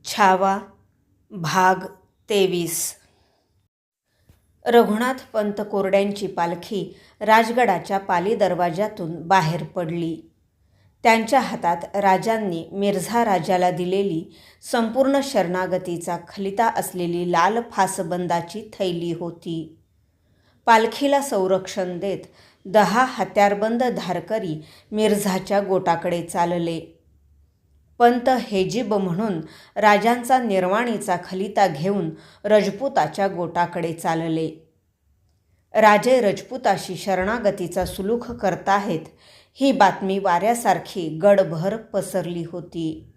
छावा भाग 23. रघुनाथ पंत कोरड्यांची पालखी राजगडाच्या पाली दरवाजातून बाहेर पडली. त्यांच्या हातात राजांनी मिर्झा राजाला दिलेली संपूर्ण शरणागतीचा खलिता असलेली लाल फासबंदाची थैली होती. पालखीला संरक्षण देत 10 हत्यारबंद धारकरी मिर्झाच्या गोटाकडे चालले. पंत हेजिब म्हणून राजांचा निर्वाणीचा खलिता घेऊन रजपुताच्या गोटाकडे चालले. राजे रजपुताशी शरणागतीचा सुलूख करताहेत ही बातमी वाऱ्यासारखी गडभर पसरली होती.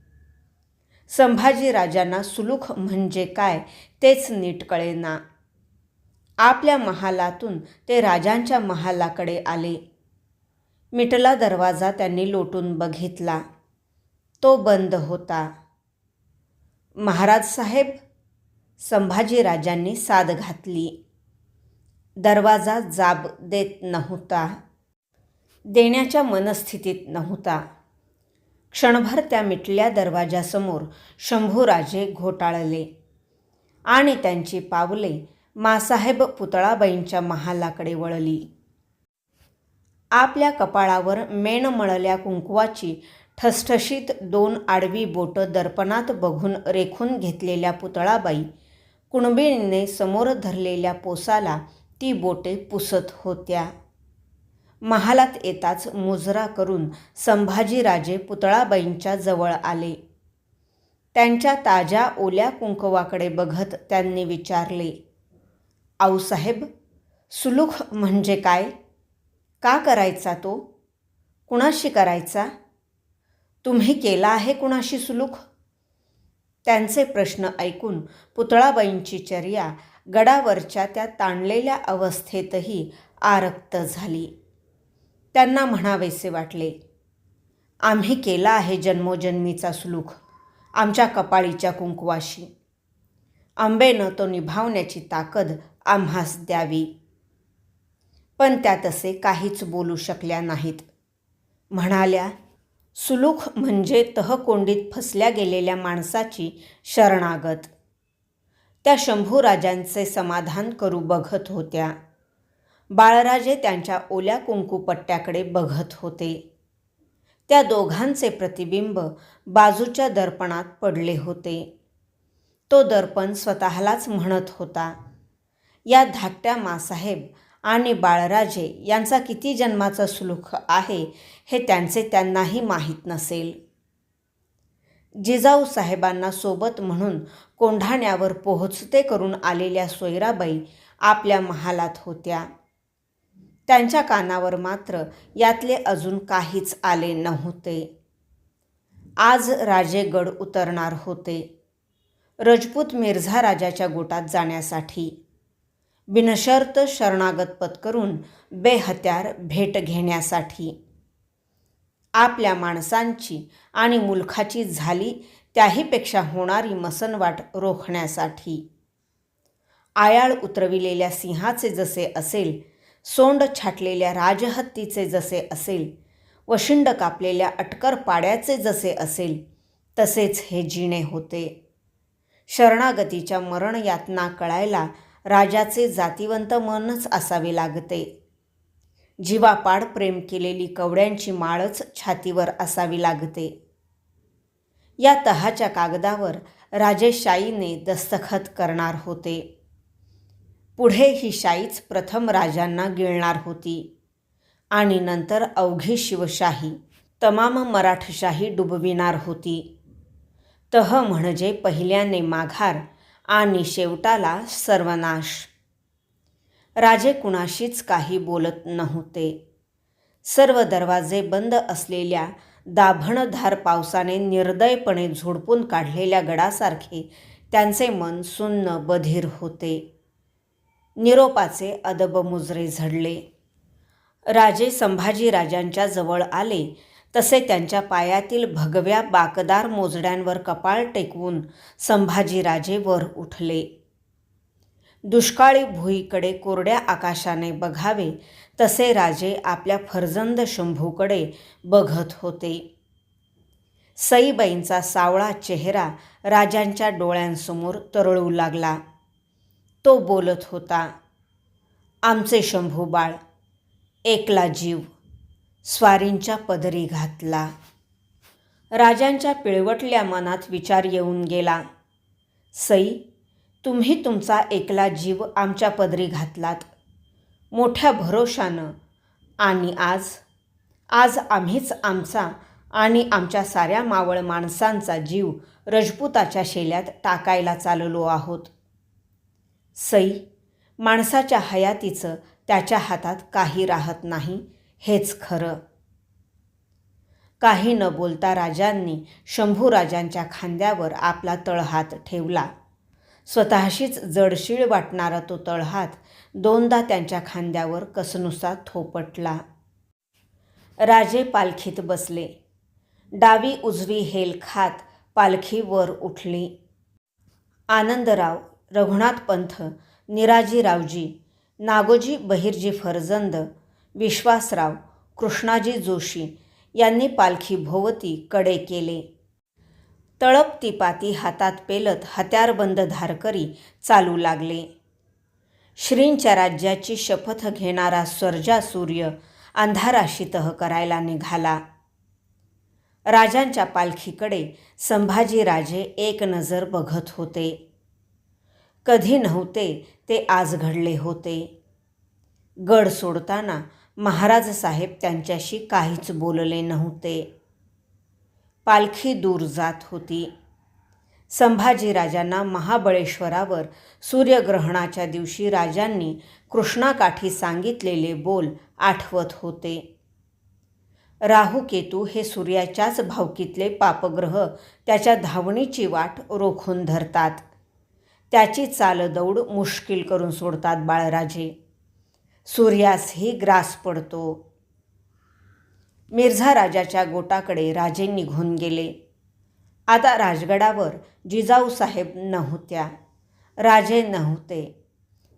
संभाजीराजांना सुलूख म्हणजे काय तेच नीट कळेना. आपल्या महालातून ते राजांच्या महालाकडे आले. मिटला दरवाजा त्यांनी लोटून बघितला. तो बंद होता. महाराज साहेब, संभाजीराजांनी साद घातली. दरवाजा जाब देत नव्हता, देण्याच्या मनस्थितीत नव्हता. क्षणभर त्या मिटल्या दरवाजासमोर शंभूराजे घोटाळले आणि त्यांची पावले मासाहेब पुतळाबाईंच्या महालाकडे वळली. आपल्या कपाळावर मेणमळल्या कुंकवाची ठसठशीत 2 आडवी बोटं दर्पणात बघून रेखून घेतलेल्या पुतळाबाई कुणबिणीने समोर धरलेल्या पोसाला ती बोटे पुसत होत्या. महालात येताच मुजरा करून संभाजीराजे पुतळाबाईंच्या जवळ आले. त्यांच्या ताज्या ओल्या कुंकवाकडे बघत त्यांनी विचारले, आऊसाहेब, सुलूख म्हणजे काय? का करायचा तो? कुणाशी करायचा? तुम्ही केला आहे कुणाशी सुलूख? त्यांचे प्रश्न ऐकून पुतळाबाईंची चर्या गडावरच्या त्या ताणलेल्या अवस्थेतही आरक्त झाली. त्यांना म्हणावेसे वाटले, आम्ही केला आहे जन्मोजन्मीचा सुलूख आमच्या कपाळीच्या कुंकवाशी. अंबेनं तो निभावण्याची ताकद आम्हास द्यावी. पण त्या तसे काहीच बोलू शकल्या नाहीत. म्हणाल्या, सुलूख म्हणजे तहकोंडीत फसल्या गेलेल्या माणसाची शरणागत. त्या शंभूराजांचे समाधान करू बघत होत्या. बाळराजे त्यांच्या ओल्या कुंकूपट्ट्याकडे बघत होते. त्या दोघांचे प्रतिबिंब बाजूच्या दर्पणात पडले होते. तो दर्पण स्वतःलाच म्हणत होता, या धाकट्या मासाहेब आणि बाळराजे यांचा किती जन्माचा सुलूख आहे हे त्यांचे त्यांनाही माहीत नसेल. जिजाऊ साहेबांना सोबत म्हणून कोंढाण्यावर पोहोचते करून आलेल्या सोयराबाई आपल्या महालात होत्या. त्यांच्या कानावर मात्र यातले अजून काहीच आले नव्हते. आज राजे गड उतरणार होते रजपूत मिर्झा राजाच्या गोटात जाण्यासाठी. बिनशर्त शरणागत पत्करून बेहत्यार भेट घेण्यासाठी. आपल्या माणसांची आणि मुलखाची झाली त्याहीपेक्षा होणारी मसनवाट रोखण्यासाठी. आयाळ उतरविलेल्या सिंहाचे जसे असेल, सोंड छाटलेल्या राजहत्तीचे जसे असेल, वशिंड कापलेल्या अटकर पाड्याचे जसे असेल, तसेच हे जिणे होते. शरणागतीच्या मरण यातना कळायला राजाचे जातिवंत मनच असावे लागते. जीवापाड प्रेम केलेली कवड्यांची माळच छातीवर असावी लागते. या तहाच्या कागदावर राजे शाईने दस्तखत करणार होते. पुढे ही शाईच प्रथम राजांना गिळणार होती आणि नंतर अवघी शिवशाही, तमाम मराठशाही डुबविणार होती. तह म्हणजे पहिल्याने माघार आणि शेवटाला सर्वनाश. राजे कुणाशीच काही बोलत नव्हते. सर्व दरवाजे बंद असलेल्या दाभणधार पावसाने निर्दयपणे झोडपून काढलेल्या गडासारखे त्यांचे मन सुन्न बधीर होते. निरोपाचे अदब मुजरे झडले. राजे संभाजीराजांच्या जवळ आले तसे त्यांच्या पायातील भगव्या बाकदार मोजड्यांवर कपाळ टेकवून संभाजीराजे वर उठले. दुष्काळी भुईकडे कोरड्या आकाशाने बघावे तसे राजे आपल्या फर्जंद शंभूकडे बघत होते. सईबाईंचा सावळा चेहरा राजांच्या डोळ्यांसमोर तरळू लागला. तो बोलत होता, आमचे शंभू बाळ, एकला जीव स्वारींच्या पदरी घातला. राजांच्या पिळवटल्या मनात विचार येऊन गेला. सई, तुम्ही तुमचा एकला जीव आमच्या पदरी घातलात मोठ्या भरोशानं, आणि आज आम्हीच आमचा आणि आमच्या साऱ्या मावळ माणसांचा जीव रजपुताच्या शेल्यात टाकायला चाललो आहोत. सई, माणसाच्या हयातीचं त्याच्या हातात काही राहत नाही, हेच खरं. काही न बोलता राजांनी शंभूराजांच्या खांद्यावर आपला तळहात ठेवला. स्वतःशीच जडशीळ वाटणारा तो तळहात दोनदा त्यांच्या खांद्यावर कसनुसा थोपटला. राजे पालखीत बसले. डावी उजवी हेल खात पालखी वर उठली. आनंदराव, रघुनाथपंत, निराजीरावजी, नागोजी बहिर्जी फर्जंद, विश्वासराव, कृष्णाजी जोशी यांनी पालखी भोवती कडे केले. तळपतीपाती हातात पेलत हत्यारबंद धारकरी चालू लागले. श्रींच्या राज्याची शपथ घेणारा सर्जा सूर्य अंधाराशी तह करायला निघाला. राजांच्या पालखीकडे संभाजीराजे एक नजर बघत होते. कधी नव्हते ते आज घडले होते. गड सोडताना महाराज साहेब त्यांच्याशी काहीच बोलले नव्हते. पालखी दूर जात होती. संभाजीराजांना महाबळेश्वरावर सूर्यग्रहणाच्या दिवशी राजांनी कृष्णाकाठी सांगितलेले बोल आठवत होते. राहू केतू हे सूर्याच्याच भावकीतले पापग्रह त्याच्या धावणीची वाट रोखून धरतात. त्याची चालदौड मुश्किल करून सोडतात बाळराजे. सूर्यासही ग्रास पडतो. मिर्झा राजाच्या गोटाकडे राजे निघून गेले. आता राजगडावर जिजाऊसाहेब नव्हत्या. राजे नव्हते.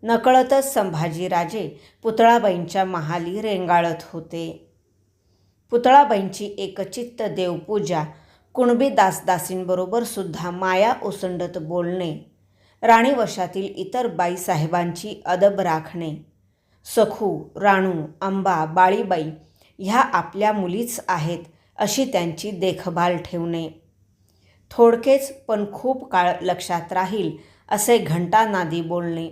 नकळतच संभाजीराजे पुतळाबाईंच्या महाली रेंगाळत होते. पुतळाबाईंची एकचित्त देवपूजा, कुणबी दासदासींबरोबर सुद्धा माया ओसंडत बोलणे, राणीवशातील इतर बाईसाहेबांची अदब राखणे, सखू, राणू, अंबा, बाळीबाई ह्या आपल्या मुलीच आहेत अशी त्यांची देखभाल ठेवणे, थोडकेच पण खूप काळ लक्षात राहील असे घंटानादी बोलणे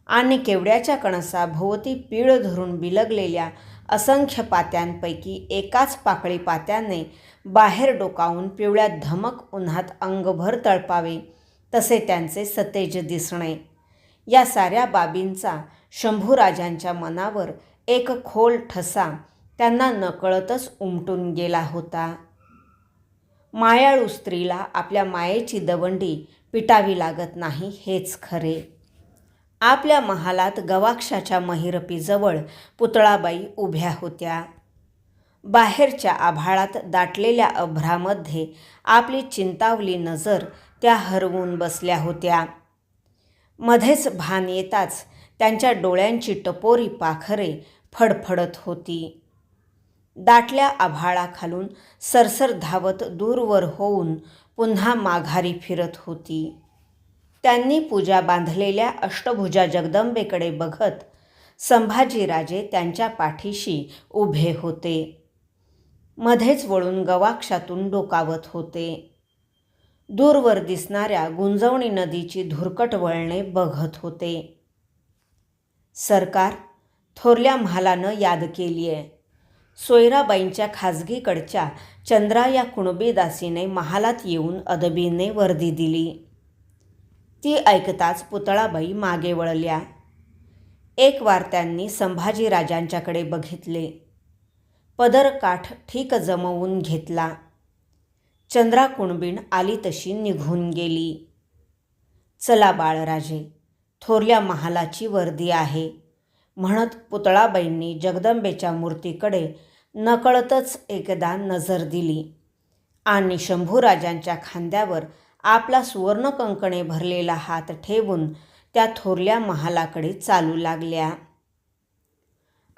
आणि केवड्याच्या कणसाभोवती पीळ धरून बिलगलेल्या असंख्य पात्यांपैकी एकाच पाकळी पात्याने बाहेर डोकावून पिवळ्या धमक उन्हात अंगभर तळपावे तसे त्यांचे सतेज दिसणे, या साऱ्या बाबींचा शंभूराजांच्या मनावर एक खोल ठसा त्यांना नकळतच उमटून गेला होता. मायाळू स्त्रीला आपल्या मायेची दवंडी पिटावी लागत नाही, हेच खरे. आपल्या महालात गवाक्षाच्या महिरपीजवळ पुतळाबाई उभ्या होत्या. बाहेरच्या आभाळात दाटलेल्या अभ्रामध्ये आपली चिंतावली नजर त्या हरवून बसल्या होत्या. मध्येच भान येताच त्यांच्या डोळ्यांची टपोरी पाखरे फडफडत होती. दाटल्या आभाळाखालून सरसर धावत दूरवर होऊन पुन्हा माघारी फिरत होती. त्यांनी पूजा बांधलेल्या अष्टभुजा जगदंबेकडे बघत संभाजीराजे त्यांच्या पाठीशी उभे होते. मध्येच वळून गवाक्षातून डोकावत होते. दूरवर दिसणाऱ्या गुंजवणी नदीची धुरकट वळणे बघत होते. सरकार, थोरल्या महालानं याद केलीये. सोयराबाईंच्या खाजगीकडच्या चंद्रा या कुणबी दासीने महालात येऊन अदबीने वर्दी दिली. ती ऐकताच पुतळाबाई मागे वळल्या. एक वार त्यांनी संभाजीराजांच्याकडे बघितले. पदरकाठ ठीक जमवून घेतला. चंद्रा कुणबीण आली तशी निघून गेली. चला बाळराजे, थोरल्या महालाची वर्दी आहे, म्हणत पुतळाबाईंनी जगदंबेच्या मूर्तीकडे नकळतच एकदा नजर दिली आणि शंभूराजांच्या खांद्यावर आपला सुवर्णकंकणे भरलेला हात ठेवून त्या थोरल्या महालाकडे चालू लागल्या.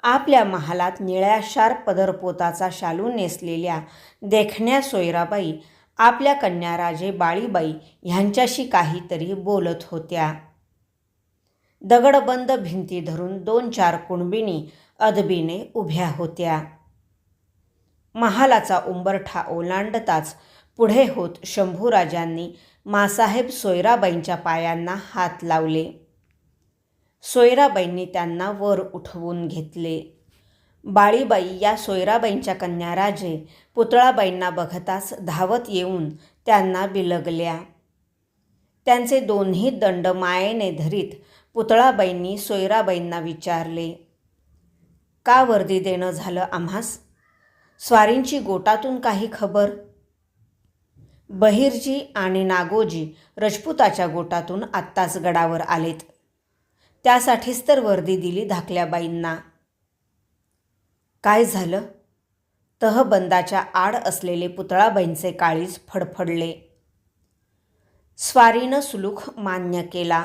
आपल्या महालात निळ्याशार पदरपोताचा शालू नेसलेल्या देखण्या सोयराबाई आपल्या कन्याराजे बाळीबाई ह्यांच्याशी काहीतरी बोलत होत्या. दगडबंद भिंती धरून 2-4 कुणबिनी अदबीने उभ्या होत्या. महालाचा उंबरठा ओलांडताच पुढे होत शंभूराजांनी मासाहेब सोयराबाईंच्या पायांना हात लावले. सोयराबाईंनी त्यांना वर उठवून घेतले. बाळीबाई या सोयराबाईंच्या कन्याराजे पुतळाबाईंना बघताच धावत येऊन त्यांना बिलगल्या. त्यांचे दोन्ही दंड मायेने धरीत पुतळाबाईंनी सोयराबाईंना विचारले, का वर्दी देणं झालं आम्हास? स्वारींची गोटातून काही खबर? बहिर्जी आणि नागोजी रजपुताच्या गोटातून आत्ताच गडावर आलेत. त्यासाठीच तर वर्दी दिली धाकल्याबाईंना. काय झालं? तहबंदाच्या आड असलेले पुतळाबाईंचे काळीज फडफडले. स्वारीनं सुलूख मान्य केला.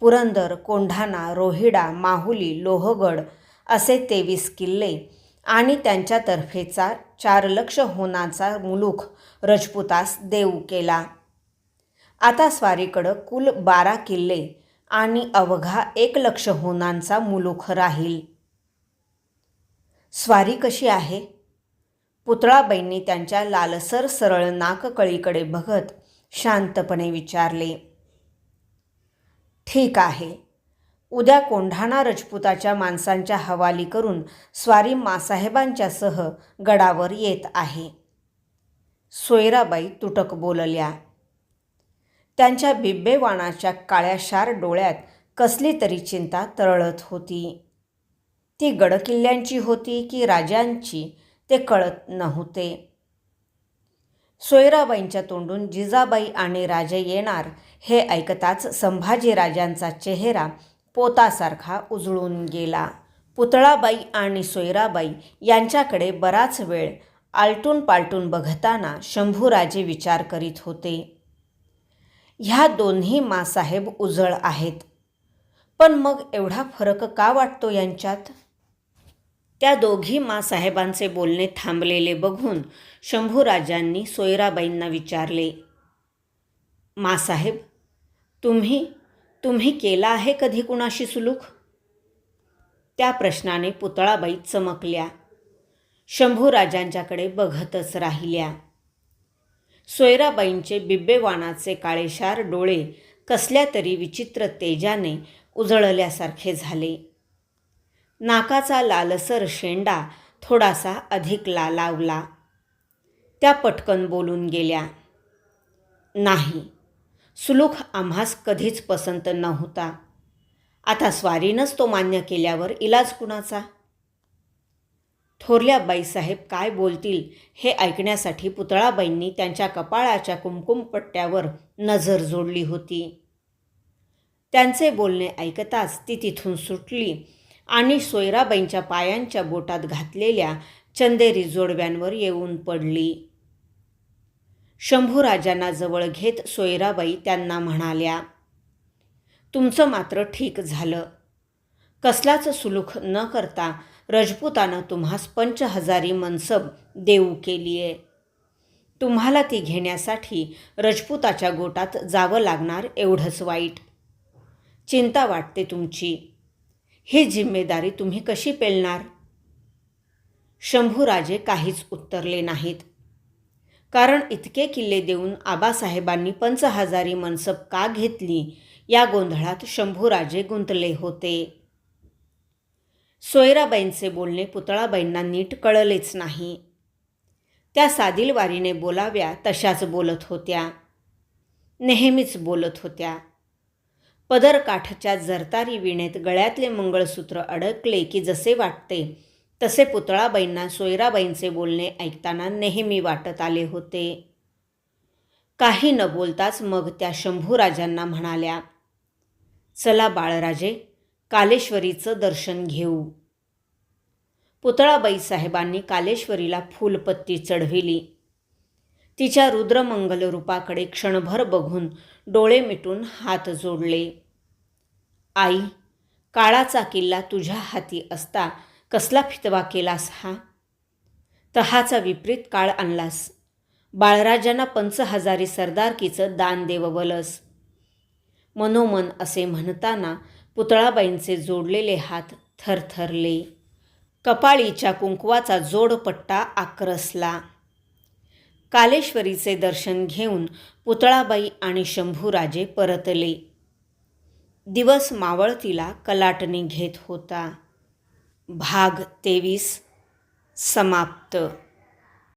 पुरंदर, कोंढाणा, रोहिडा, माहुली, लोहगड असे 23 किल्ले आणि त्यांच्यातर्फेचा 4 लक्ष होनाचा मुलूख रजपुतास देऊ केला. आता स्वारीकडं कुल 12 किल्ले आणि अवघा 1 लक्ष होनांचा मुलूख राहील. स्वारी कशी आहे? पुतळाबाईंनी त्यांच्या लालसर सरळ नाककळीकडे बघत शांतपणे विचारले. ठीक आहे. उद्या कोंढाणा रजपुताच्या माणसांच्या हवाली करून स्वारी मासाहेबांच्यासह गडावर येत आहे. सोयराबाई तुटक बोलल्या. त्यांच्या बिब्बेवाणाच्या काळ्याशार डोळ्यात कसली तरी चिंता तरळत होती. ती गडकिल्ल्यांची होती की राजांची ते कळत नव्हते. सोयराबाईंच्या तोंडून जिजाबाई आणि राजे येणार हे ऐकताच संभाजीराजांचा चेहरा पोतासारखा उजळून गेला. पुतळाबाई आणि सोयराबाई यांच्याकडे बराच वेळ आलटून पालटून बघताना शंभूराजे विचार करीत होते. ह्या दोन्ही मासाहेब उजळ आहेत, पण मग एवढा फरक का वाटतो यांच्यात? त्या दोघी मासाहेबांचे बोलणे थांबलेले बघून शंभूराजांनी सोयराबाईंना विचारले, मासाहेब, तुम्ही केला आहे कधी कुणाशी सुलूख? त्या प्रश्नाने पुतळाबाई चमकल्या. शंभूराजांच्याकडे बघतच राहिल्या. सोयराबाईंचे बिब्बेवाणाचे काळेशार डोळे कसल्या तरी विचित्र तेजाने उजळल्यासारखे झाले. नाकाचा लालसर शेंडा थोडासा अधिक लालावला. त्या पटकन बोलून गेल्या, नाही, सुलूख आम्हास कधीच पसंत नव्हता. आता स्वारीनंच तो मान्य केल्यावर इलाज कुणाचा? थोरल्या बाईसाहेब काय बोलतील हे ऐकण्यासाठी पुतळाबाईंनी त्यांच्या कपाळाच्या कुमकुमपट्ट्यावर नजर जोडली होती. त्यांचे बोलणे ऐकताच ती तिथून सुटली आणि सोयराबाईंच्या पायांच्या बोटात घातलेल्या चंदेरी जोडव्यांवर येऊन पडली. शंभूराजांना जवळ घेत सोयराबाई त्यांना म्हणाल्या, तुमचं मात्र ठीक झालं. कसलाच सुलूख न करता रजपुतानं तुम्हास 5000 मनसब देऊ केलीये. तुम्हाला ती घेण्यासाठी रजपुताच्या गोटात जावं लागणार एवढंच वाईट. चिंता वाटते तुमची. ही जिम्मेदारी तुम्ही कशी पेलणार? शंभूराजे काहीच उत्तरले नाहीत. कारण इतके किल्ले देऊन आबासाहेबांनी 5000 मनसब का घेतली या गोंधळात शंभूराजे गुंतले होते. सोयराबाईंचे बोलणे पुतळाबाईंना नीट कळलेच नाही. त्या सादिलवारीने बोलाव्या तशाच बोलत होत्या. नेहमीच बोलत होत्या. पदरकाठच्या जरतारी विणेत गळ्यातले मंगळसूत्र अडकले की जसे वाटते तसे पुतळाबाईंना सोयराबाईंचे बोलणे ऐकताना नेहमी वाटत आले होते. काही न बोलताच मग त्या शंभूराजांना म्हणाल्या, चला बाळराजे, कालेश्वरीचं दर्शन घेऊ. पुतळाबाई साहेबांनी कालेश्वरीला फुलपत्ती चढविली. तिच्या रुद्रमंगल रूपाकडे क्षणभर बघून डोळे मिटून हात जोडले. आई, काळाचा किल्ला तुझ्या हाती असता कसला फितवा केलास हा? तहाचा विपरीत काळ आणलास. बाळराजांना 5,000 सरदारकीचं दान देववलस. मनोमन असे म्हणताना पुतळाबाईंचे जोडलेले हात थरथरले. कपाळीच्या कुंकवाचा जोडपट्टा आक्रसला. कालेश्वरीचे दर्शन घेऊन पुतळाबाई आणि शंभूराजे परतले. दिवस मावळतीला कलाटणी घेत होता. भाग 23 समाप्त.